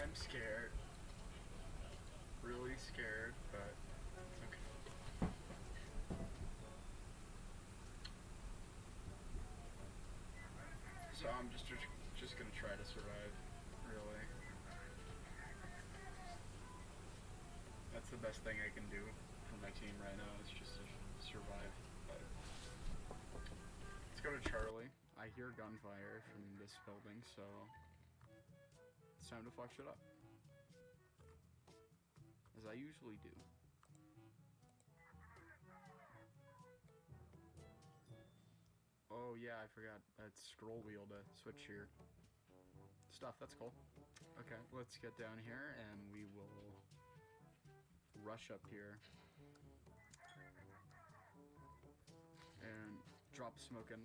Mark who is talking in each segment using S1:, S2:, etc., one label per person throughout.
S1: I'm scared. Really scared, but it's okay. So I'm just gonna try to survive, really. That's the best thing I can do for my team right now, is just to survive. But let's go to Charlie. I hear gunfire from this building, so it's time to fuck shit up. As I usually do. Oh yeah, I forgot. It's scroll wheel to switch your stuff. That's cool. Okay, let's get down here and we will rush up here and drop smoke in.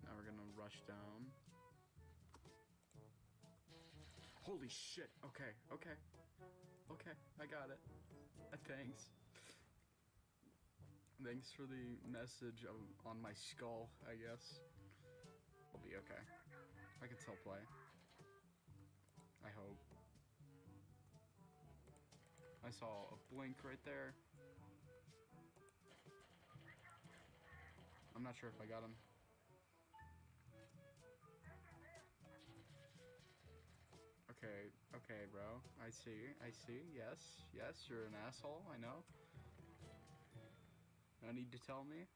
S1: Now we're gonna rush down. Holy shit! Okay, okay. Okay, I got it. Thanks. Thanks for the message on my skull, I guess. I'll be okay. I can still play. I hope. I saw a blink right there. I'm not sure if I got him. Okay, okay, bro. I see, yes, yes, you're an asshole, I know. No need to tell me.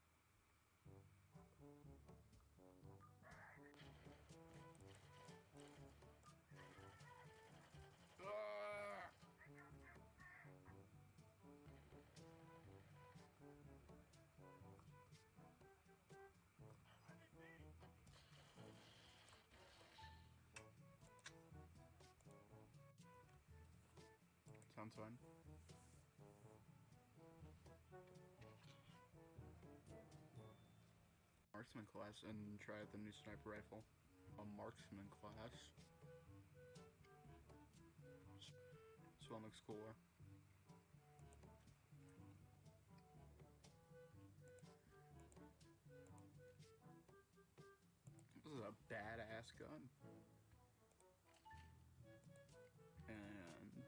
S1: Ah! Sounds fun. Marksman class and try out the new sniper rifle. A marksman class. This one looks cooler. This is a badass gun. And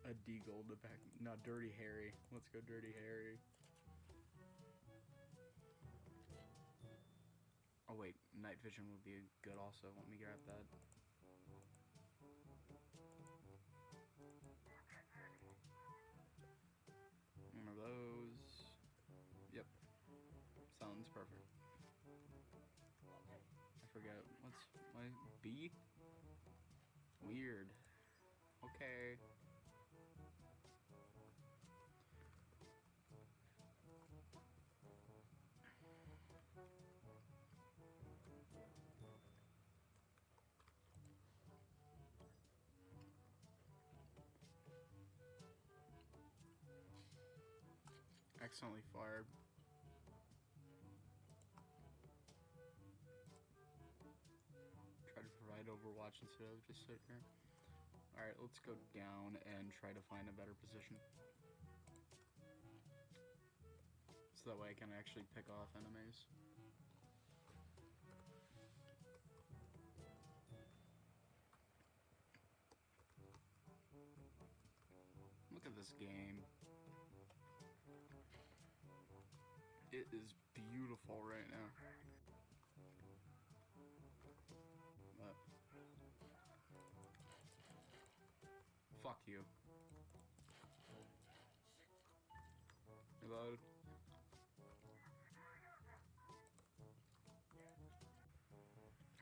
S1: a deagle to back. No, Dirty Harry. Let's go Dirty Harry. Oh wait, night vision would be good also. Let me grab that. One of those. Yep. Sounds perfect. I forget. What's my B? Weird. Okay. Accidentally fired. Try to provide Overwatch instead of just sitting here. Alright, let's go down and try to find a better position. So that way I can actually pick off enemies. Look at this game. It is beautiful right now. But fuck you. Reload.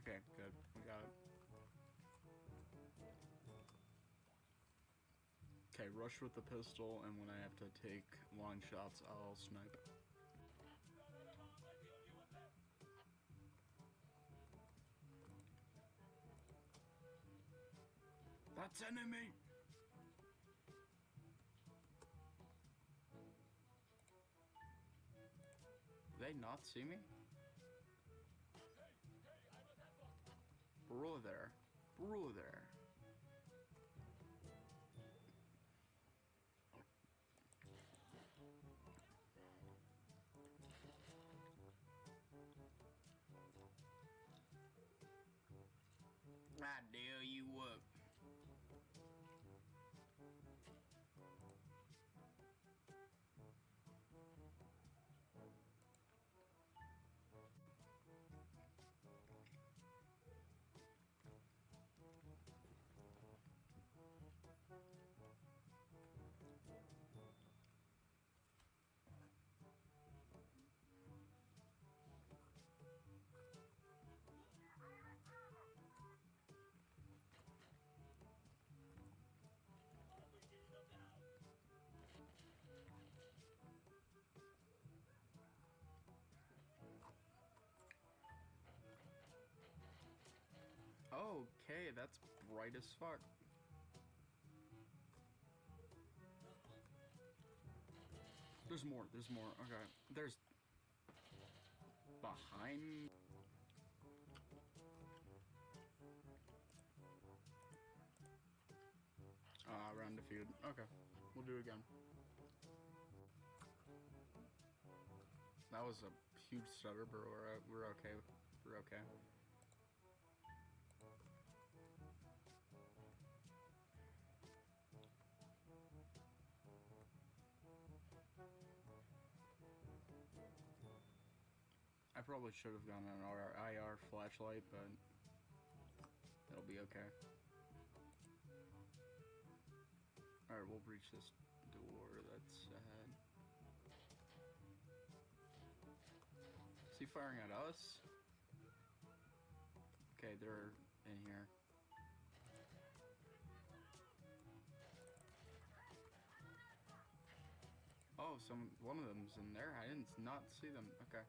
S1: Okay, good. We got it. Okay, rush with the pistol, and when I have to take long shots, I'll snipe. That's enemy! Did they not see me? Bro there. Bro there. I dare you up. Okay, that's bright as fuck. There's more, okay. There's... behind... round defeated. Okay, we'll do it again. That was a huge stutter, but we're okay. We're okay. I probably should have gone an IR flashlight, but it'll be okay. Alright, we'll breach this door that's ahead. Is he firing at us? Okay, they're in here. Oh, one of them's in there. I didn't not see them. Okay.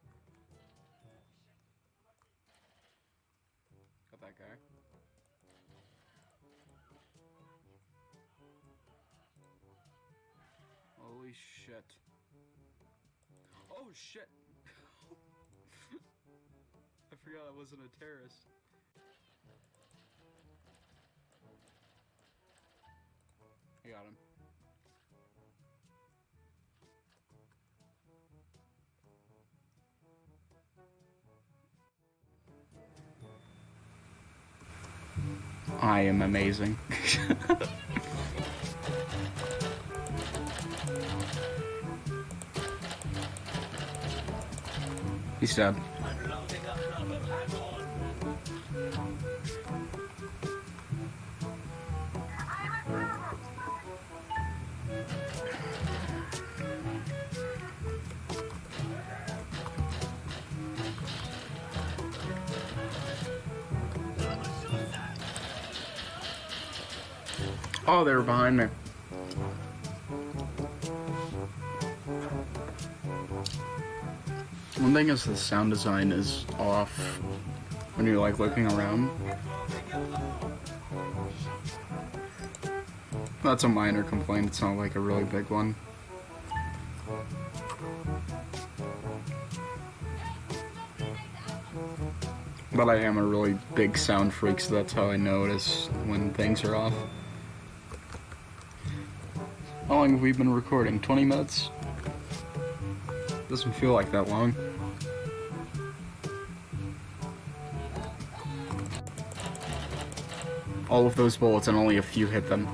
S1: Got that guy. Holy shit. Oh shit! I forgot I wasn't a terrorist. I got him. I am amazing. He's dead. Oh, they were behind me. One thing is the sound design is off when you're like looking around. That's a minor complaint, it's not like a really big one. But I am a really big sound freak, so that's how I notice when things are off. How long have we been recording? 20 minutes? Doesn't feel like that long. All of those bullets and only a few hit them.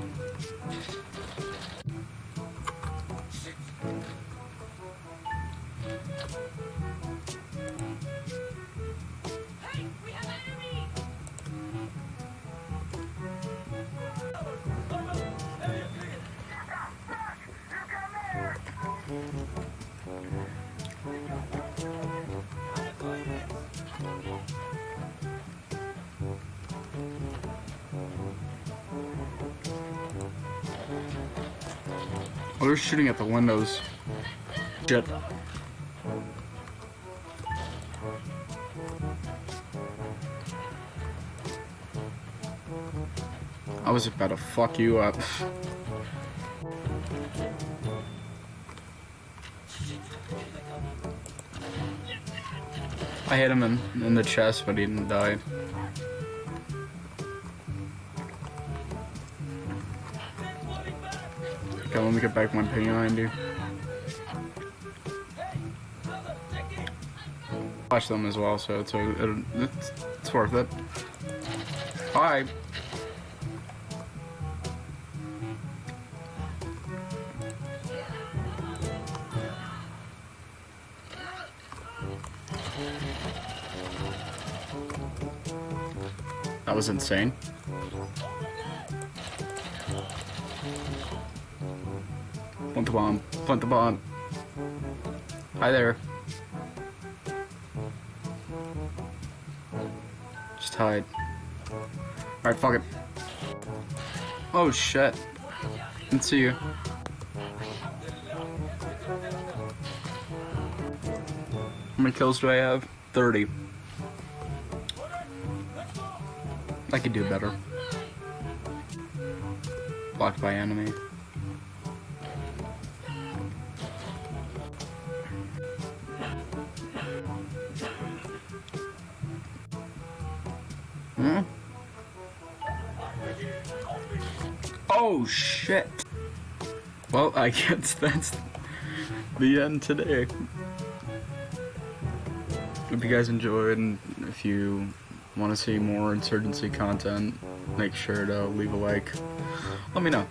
S1: Oh, they're shooting at the windows. Shit. I was about to fuck you up. I hit him in the chest, but he didn't die. Okay, let me get back my ping behind you. Watch them as well, so it's worth it. Hi. That was insane. Plant the bomb. Plant the bomb. Hi there. Just hide. Alright, fuck it. Oh shit. Didn't see you. How many kills do I have? 30. I could do better. Blocked by enemy. Hmm? Oh shit! Well, I guess that's the end today. Hope you guys enjoyed, and if you want to see more insurgency content, make sure to leave a like. Let me know.